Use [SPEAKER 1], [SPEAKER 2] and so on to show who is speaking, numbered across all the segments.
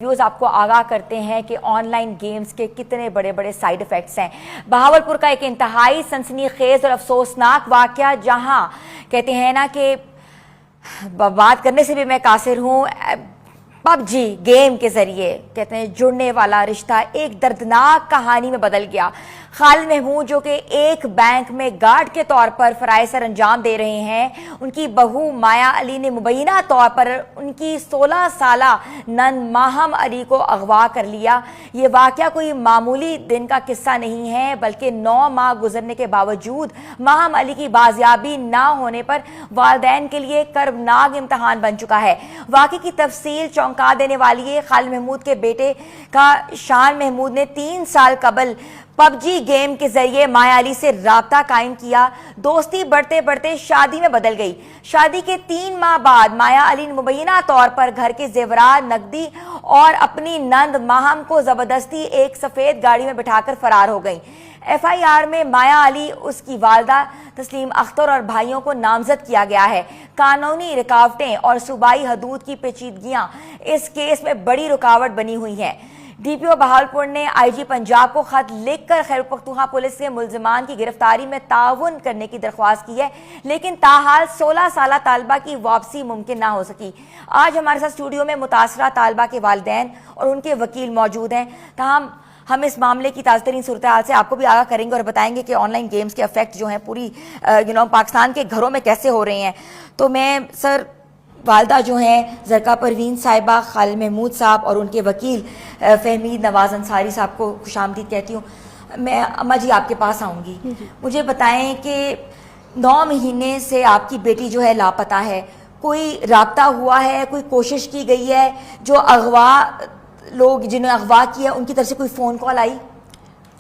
[SPEAKER 1] Views आपको आगाह करते हैं कि ऑनलाइन गेम्स के कितने बड़े बड़े साइड इफेक्ट्स हैं। बहावलपुर का एक इंतहाई सनसनीखेज और अफसोसनाक वाकया, जहां कहते हैं ना कि बात करने से भी मैं कासिर हूं, पबजी गेम के जरिए कहते हैं जुड़ने वाला रिश्ता एक दर्दनाक कहानी में बदल गया। खालिद महमूद जो कि एक बैंक में गार्ड के तौर पर फराइज सर अंजाम दे रहे हैं, उनकी बहू माया अली ने मुबैना तौर पर उनकी 16 साला नंद माहम अली को अगवा कर लिया। ये वाकया कोई मामूली दिन का किस्सा नहीं है, बल्कि 9 माह गुजरने के बावजूद माहम अली की बाजियाबी ना होने पर वालिदैन के लिए कर्बनाक इम्तहान बन चुका है। वाकई की तफसील चौंका देने वाली है। खालिद महमूद के बेटे का शान महमूद ने 3 साल कबल पबजी गेम के जरिए माया अली से राब्ता कायम किया। दोस्ती बढ़ते बढ़ते शादी में बदल गई। शादी के 3 माह बाद माया अली ने मुबैना तौर पर घर के जेवरात, नकदी और अपनी नंद माहम को जबरदस्ती एक सफेद गाड़ी में बिठाकर फरार हो गई। FIR में माया अली, उसकी वालदा तस्लीम अख्तर और भाइयों को नामजद किया गया है। कानूनी रुकावटें और सूबाई हदूद की पेचीदगियां इस केस में बड़ी रुकावट बनी हुई हैं। DPO बहावलपुर ने IG पंजाब को खत लिखकर खैबर पख्तूनख्वा पुलिस से मुल्जिमान की गिरफ्तारी में ताउन करने की दरख्वास्त की है, लेकिन ताहाल 16 साला तालबा की वापसी मुमकिन ना हो सकी। आज हमारे साथ स्टूडियो में मुतासरा तालबा के वालिदैन और उनके वकील मौजूद हैं। तमाम हम इस मामले की ताज़ा तरीन सूरत हाल से आपको भी आगाह करेंगे और बताएंगे कि ऑनलाइन गेम्स के इफेक्ट जो हैं पूरी पाकिस्तान के घरों में कैसे हो रहे हैं। तो मैं सर वालदा जो हैं ज़रका परवीन साहिबा, खालिद महमूद साहब और उनके वकील फहमीद नवाज अंसारी साहब को खुशामदीद कहती हूँ। मैं अम्मा जी आपके पास आऊँगी। मुझे बताएं कि 9 महीने से आपकी बेटी जो है लापता है, कोई राब्ता हुआ है, कोई कोशिश की गई है? जो अगवा लोग जिन्हें अगवा किया उनकी तरफ से कोई फ़ोन कॉल आई?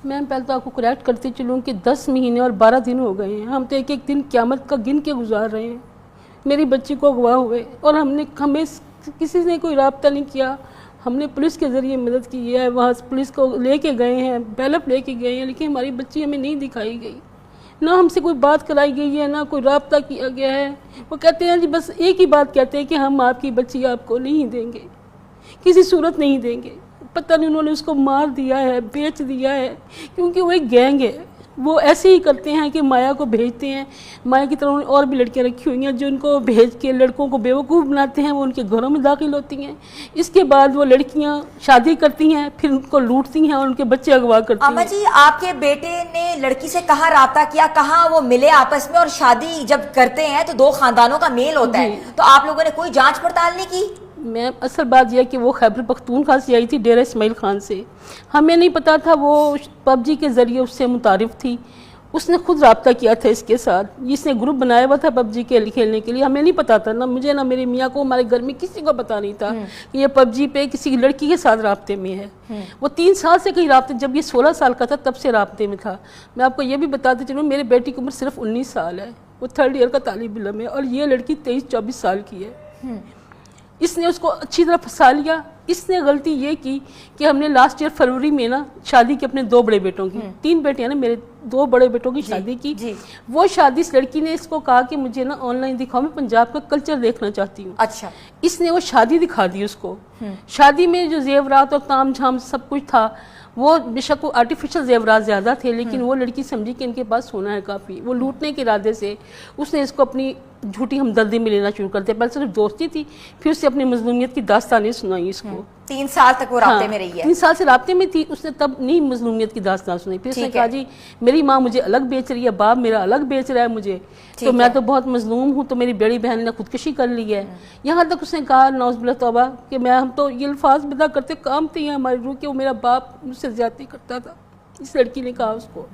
[SPEAKER 2] मैम पहले तो आपको करेक्ट करती चलूँ कि 10 महीने और 12 दिन हो गए हैं। हम तो एक एक दिन क़यामत का गिन के गुजार रहे हैं। मेरी बच्ची को अगवा हुए और हमें किसी ने कोई राब्ता नहीं किया। हमने पुलिस के ज़रिए मदद की है, वहाँ पुलिस को लेके गए हैं, बैलअप लेके गए हैं, लेकिन हमारी बच्ची हमें नहीं दिखाई गई। ना हमसे कोई बात कराई गई है, ना कोई राब्ता किया गया है। वो कहते हैं जी, बस एक ही बात कहते हैं कि हम आपकी बच्ची आपको नहीं देंगे, किसी सूरत नहीं देंगे। पता नहीं उन्होंने उसको मार दिया है, बेच दिया है, क्योंकि वो एक गैंग है। वो ऐसे ही करते हैं कि माया को भेजते हैं। माया की तरह और भी लड़कियां रखी हुई हैं जो उनको भेज के लड़कों को बेवकूफ़ बनाते हैं। वो उनके घरों में दाखिल होती हैं। इसके बाद वो लड़कियां शादी करती हैं, फिर उनको लूटती हैं और उनके बच्चे अगवा करती हैं।
[SPEAKER 1] अम्मा जी, आपके बेटे ने लड़की से कहाँ राब्ता किया, कहाँ वो मिले आपस में? और शादी जब करते हैं तो 2 खानदानों का मेल होता है, तो आप लोगों ने कोई जांच पड़ताल नहीं की?
[SPEAKER 2] मैं असल बात यह कि वो खैबर पख्तूनख्वा से आई थी, डेरा इस्माइल खान से। हमें नहीं पता था वो पबजी के ज़रिए उससे मुतारिफ थी। उसने खुद रब्ता किया था इसके साथ, जिसने ग्रुप बनाया हुआ था पबजी के खेलने के लिए। हमें नहीं पता था, ना मुझे ना मेरे मियाँ को, हमारे घर में किसी को पता नहीं था कि ये पबजी पे किसी लड़की के साथ राब्ते में है। वो 3 साल से कहीं राब्ते, जब ये 16 साल का था तब से राब्ते में था। मैं आपको ये भी बताते चलूँ, मेरे बेटी की उम्र सिर्फ 19 साल है। वो 3rd ईयर का तालिब इल्म है और ये लड़की 23-24 साल की है। इसने उसको अच्छी तरह फंसा लिया। इसने गलती ये की कि हमने लास्ट ईयर फरवरी में ना शादी की अपने 2 बड़े बेटों की, 3 बेटियां ना, मेरे 2 बड़े बेटों की शादी की। वो शादी इस लड़की ने इसको कहा कि मुझे ना ऑनलाइन दिखाओ, मैं पंजाब का कल्चर देखना चाहती हूँ।
[SPEAKER 1] अच्छा।
[SPEAKER 2] इसने वो शादी दिखा दी उसको। शादी में जो जेवरात और ताम झाम सब कुछ था, वो बेशक वो आर्टिफिशियल जेवरात ज़्यादा थे, लेकिन वो लड़की समझी कि इनके पास सोना है काफ़ी। वो लूटने के इरादे से उसने इसको अपनी झूठी हमदर्दी में लेना शुरू कर दिया। पहले सिर्फ दोस्ती थी, फिर उससे अपनी मजलूमियत की दास्तानें सुनाई इसको।
[SPEAKER 1] 3 साल तक वो राब्ते में रही है।
[SPEAKER 2] 3 साल से राब्ते में थी। उसने तब नहीं मजलूमियत की दास्तान सुनाई। फिर उसने कहा जी मेरी माँ मुझे अलग बेच रही है, बाप मेरा अलग बेच रहा है मुझे, तो मैं तो बहुत मजलूम हूँ, तो मेरी बड़ी बहन ने खुदकुशी कर ली है। यहाँ तक उसने कहा नौज़बिल्लाह तौबा कि हम तो ये अल्फाज बता करते काम थे हमारी रूह के, वो मेरा बाप मुझसे ज्यादती करता था। इस लड़की ने कहा उसको,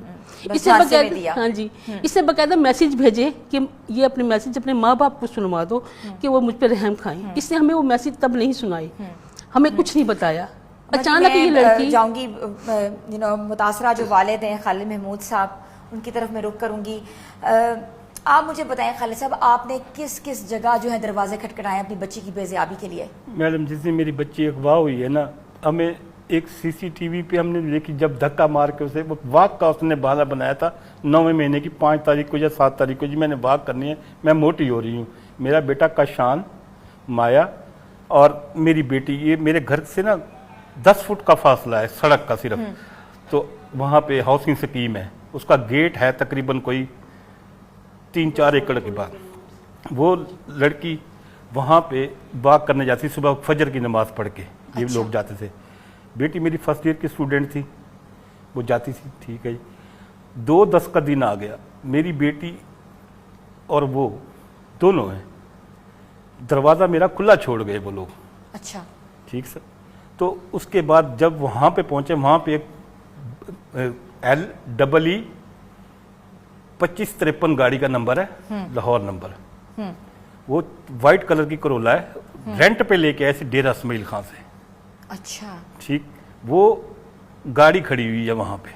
[SPEAKER 2] इससे बकायदा, हाँ जी, इससे बकायदा मैसेज भेजे कि ये अपने मैसेज अपने माँ बाप को सुनवा दो कि वो मुझ पर रहम खाएं। इसने हमें वो मैसेज तब नहीं सुनाए, हमें कुछ नहीं बताया। अचानक ये लड़की
[SPEAKER 1] जाऊंगी मुतासरा जो वालिद हैं खालिद महमूद साहब, उनकी तरफ मैं रुख करूंगी। आप मुझे बताएं खालिद साहब, आपने किस किस जगह जो है दरवाजे खटखटाए अपनी बच्ची की बेज़ियाबी के लिए?
[SPEAKER 3] मैडम, जिस दिन मेरी बच्ची अगवा हुई है ना, हमें एक CCTV पे हमने देखी, जब धक्का मार के उसे वो वाक का उसने बहाना बनाया था 9वें महीने की 5 तारीख को या 7 तारीख को, जी मैंने वाक करनी है, मैं मोटी हो रही हूँ। मेरा बेटा का शान, माया और मेरी बेटी, ये मेरे घर से ना 10 फुट का फासला है सड़क का सिर्फ। तो वहाँ पे हाउसिंग स्कीम है, उसका गेट है तकरीबन कोई 3-4 एकड़ के बाद। वो लड़की वहाँ पे वॉक करने जाती, सुबह फजर की नमाज पढ़ के ये
[SPEAKER 1] अच्छा।
[SPEAKER 3] लोग जाते थे। बेटी मेरी फर्स्ट ईयर की स्टूडेंट थी, वो जाती थी, ठीक है। 2/10 का दिन आ गया, मेरी बेटी और वो दोनों हैं, दरवाज़ा मेरा खुला छोड़ गए वो लोग।
[SPEAKER 1] अच्छा।
[SPEAKER 3] ठीक सर। तो उसके बाद जब वहाँ पे पहुँचे, वहाँ पे एक LEE 2553 गाड़ी का नंबर है, लाहौर नंबर। वो वाइट कलर की करोला है, रेंट पे लेके आए थे डेरा इस्माइल खां से।
[SPEAKER 1] अच्छा।
[SPEAKER 3] ठीक, वो गाड़ी खड़ी हुई है वहाँ पे।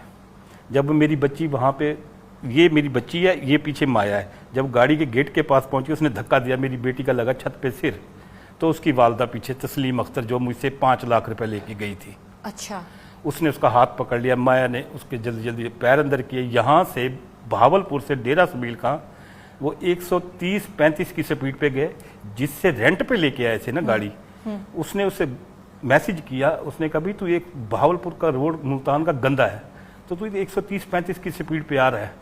[SPEAKER 3] जब मेरी बच्ची वहाँ पे, ये मेरी बच्ची है, ये पीछे माया है, जब गाड़ी के गेट के पास पहुंची उसने धक्का दिया, मेरी बेटी का लगा छत पे सिर। तो उसकी वालदा पीछे, तस्लीम अख्तर, जो मुझसे 5 लाख रुपए लेके गई थी,
[SPEAKER 1] अच्छा।
[SPEAKER 3] उसने उसका हाथ पकड़ लिया। माया ने उसके जल्दी जल्दी पैर अंदर किए। यहाँ से बहावलपुर से डेरा इस्माइल खां वो 130-35 की स्पीड पे गए, जिससे रेंट पे लेके आए थे ना गाड़ी। उसने उसे मैसेज किया, उसने कहा भाई तू एक बहावलपुर का रोड मुल्तान का गंदा है, तो तू 130-35 की स्पीड पे आ रहा है,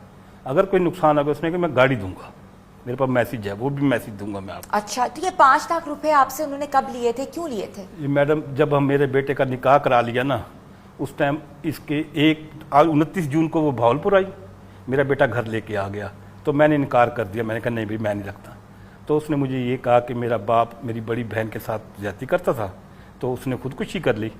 [SPEAKER 3] अगर कोई नुकसान होगा, उसने कहा मैं गाड़ी दूंगा, मेरे पास मैसेज है, वो भी मैसेज दूंगा मैं आपको।
[SPEAKER 1] अच्छा, तो ये 5 लाख रुपए आपसे उन्होंने कब लिए थे, क्यों लिए थे?
[SPEAKER 3] ये मैडम, जब हम मेरे बेटे का निकाह करा लिया ना, उस टाइम इसके 29 जून को वो भावलपुर आई, मेरा बेटा घर लेके आ गया, तो मैंने इनकार कर दिया। मैंने कहा नहीं भाई मैं नहीं रखता। तो उसने मुझे ये कहा कि मेरा बाप मेरी बड़ी बहन के साथ ज्यादती करता था, तो उसने खुदकुशी कर ली,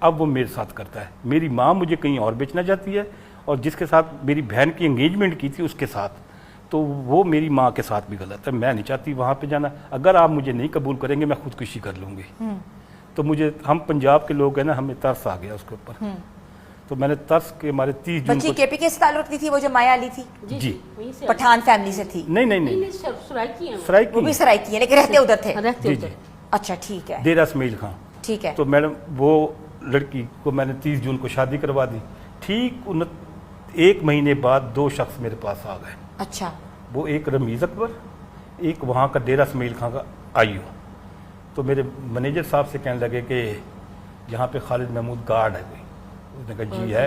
[SPEAKER 3] अब वो मेरे साथ करता है। मेरी माँ मुझे कहीं और बेचना चाहती है, और जिसके साथ मेरी बहन की एंगेजमेंट की थी उसके साथ, तो वो मेरी माँ के साथ भी गलत है। मैं नहीं चाहती वहाँ पे जाना, अगर आप मुझे नहीं कबूल करेंगे मैं खुदकुशी कर लूँगी। तो मुझे, हम पंजाब के लोग हैं ना, हमें तरस आ गया उसके ऊपर। तो मैंने तरस के हमारे 30 जून
[SPEAKER 1] बच्ची
[SPEAKER 3] को।
[SPEAKER 1] केपीके से ताल्लुक रखती थी, वो जो माया अली थी?
[SPEAKER 3] जी।
[SPEAKER 2] वहीं से
[SPEAKER 1] पठान फैमिली से थी?
[SPEAKER 3] नहीं नहीं नहीं,
[SPEAKER 2] सराइकी हैं वो।
[SPEAKER 3] सराय
[SPEAKER 1] वो
[SPEAKER 3] की
[SPEAKER 1] भी सराय की है, लेकिन रहते उधर थे?
[SPEAKER 2] रहते
[SPEAKER 3] जी
[SPEAKER 2] उधर।
[SPEAKER 3] जी,
[SPEAKER 1] अच्छा, ठीक है,
[SPEAKER 3] डेरा इस्माइल खां।
[SPEAKER 1] ठीक है।
[SPEAKER 3] तो मैडम वो लड़की को मैंने 30 जून को शादी करवा दी। ठीक 1 महीने बाद 2 शख्स मेरे पास आ गए।
[SPEAKER 1] अच्छा।
[SPEAKER 3] वो एक रमीज़ अकबर, एक वहाँ का डेरा इस्माइल खां का आईओ। तो मेरे मैनेजर साहब से कहने लगे कि यहाँ पे खालिद महमूद गार्ड है कोई? उसने कहा जी है।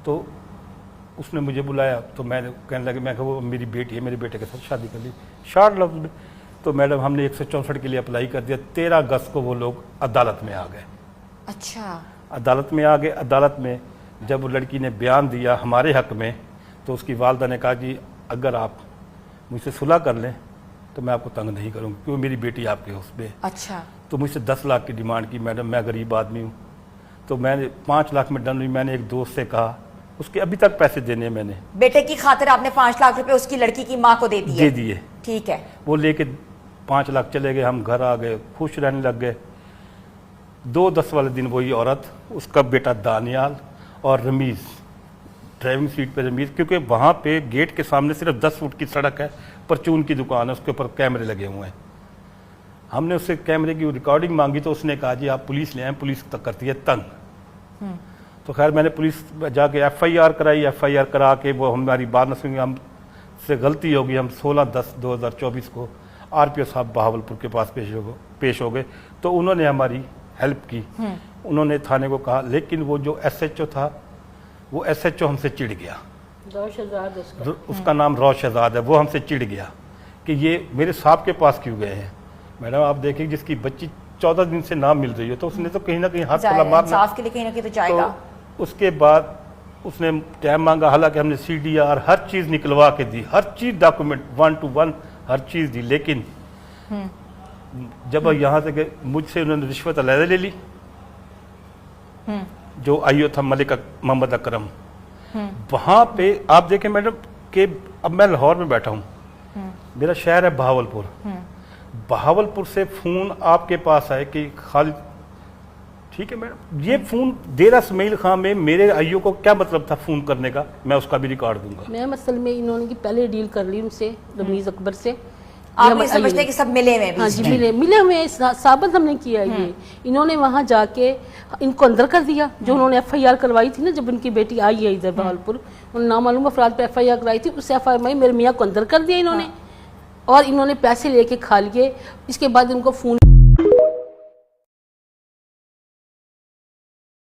[SPEAKER 3] तो उसने मुझे बुलाया, तो मैंने कहने लगे, मैं कहा वो मेरी बेटी है, मेरे बेटे के साथ शादी कर ली, शॉर्ट लफ्ज़ में। तो मैडम हमने 164 के लिए अप्लाई कर दिया। 13 अगस्त को वो लोग अदालत में आ गए।
[SPEAKER 1] अच्छा।
[SPEAKER 3] अदालत में आ गए। अदालत में जब वो लड़की ने बयान दिया हमारे हक में, तो उसकी वालदा ने कहा कि अगर आप मुझसे सुलह कर लें तो मैं आपको तंग नहीं करूँगी, क्योंकि मेरी बेटी आपके उसमें।
[SPEAKER 1] अच्छा।
[SPEAKER 3] तो मुझसे 10 लाख की डिमांड की। मैडम मैं गरीब आदमी हूँ, तो मैंने 5 लाख में डन हुई। मैंने एक दोस्त से कहा, उसके अभी तक पैसे देने मैंने
[SPEAKER 1] बेटे की खातिर आपने 5 लाख रुपए उसकी लड़की की माँ को दे दिए?
[SPEAKER 3] दे दिए।
[SPEAKER 1] ठीक है।
[SPEAKER 3] वो लेके 5 लाख चले गए, हम घर आ गए, खुश रहने लग गए। 2/10 वाले दिन वही औरत, उसका बेटा दानियाल और रमीज़, ड्राइविंग सीट पे रमीज़, क्योंकि वहाँ पे गेट के सामने सिर्फ 10 फुट की सड़क है, परचून की दुकान है, उसके ऊपर कैमरे लगे हुए हैं। हमने उससे कैमरे की रिकॉर्डिंग मांगी, तो उसने कहा जी आप पुलिस ले आए, पुलिस तक करती है तंग। तो खैर मैंने पुलिस जाके FIR कराई। FIR करा के वो हमारी बात न सुनी, हमसे गलती होगी। हम 16/10/2024 को RPO साहब बहावलपुर के पास पेश हो गए। तो उन्होंने हमारी हेल्प की। उन्होंने थाने को कहा, लेकिन वो जो SHO था, वो SHO हमसे चिढ़ गया। उसका नाम रौश शहजाद है। वो हमसे चिढ़ गया कि ये मेरे साहब के पास क्यों गए हैं। मैडम आप देखिए, जिसकी बच्ची 14 दिन से ना मिल रही हो, तो उसने तो कहीं ना कहीं हाथ पला मारना।
[SPEAKER 1] इंसाफ के लिए कहीं ना कहीं तो जाएगा।
[SPEAKER 3] तो उसके बाद उसने टाइम मांगा, हालांकि हमने CDR हर चीज़ निकलवा के दी, हर चीज़ डॉक्यूमेंट 1 to 1 हर चीज़ दी। लेकिन जब यहाँ से गए, मुझसे उन्होंने रिश्वत अलहदा ले ली। जो आईओ था मलिक मोहम्मद अकरम, वहाँ पे आप देखें मैडम कि अब मैं लाहौर में बैठा हूँ, मेरा शहर है बहावलपुर। बहावलपुर से फ़ोन आपके पास आए कि खालिद, ठीक है मैडम, ये फ़ोन डेरा इस्माइल खां में मेरे आईओ को क्या मतलब था फ़ोन करने का, मैं उसका भी रिकॉर्ड दूंगा।
[SPEAKER 2] मैं असल में इन्होंने की पहले डील कर ली उनसे, रमीज़ अकबर से।
[SPEAKER 1] आप ये समझते हैं कि सब मिले हुए हैं?
[SPEAKER 2] हाँ जी, मिले हुए हैं, साबित हमने किया है ये। इन्होंने वहाँ जाके इनको अंदर कर दिया। जो उन्होंने FIR करवाई थी ना, जब उनकी बेटी आई है इधर बहावलपुर, उन्होंने नामालूम अफराद पे FIR कराई थी, उस FIR में मेरे मियाँ को अंदर कर दिया इन्होंने। और इन्होंने पैसे लेके खा लिए। इसके बाद इनको फ़ोन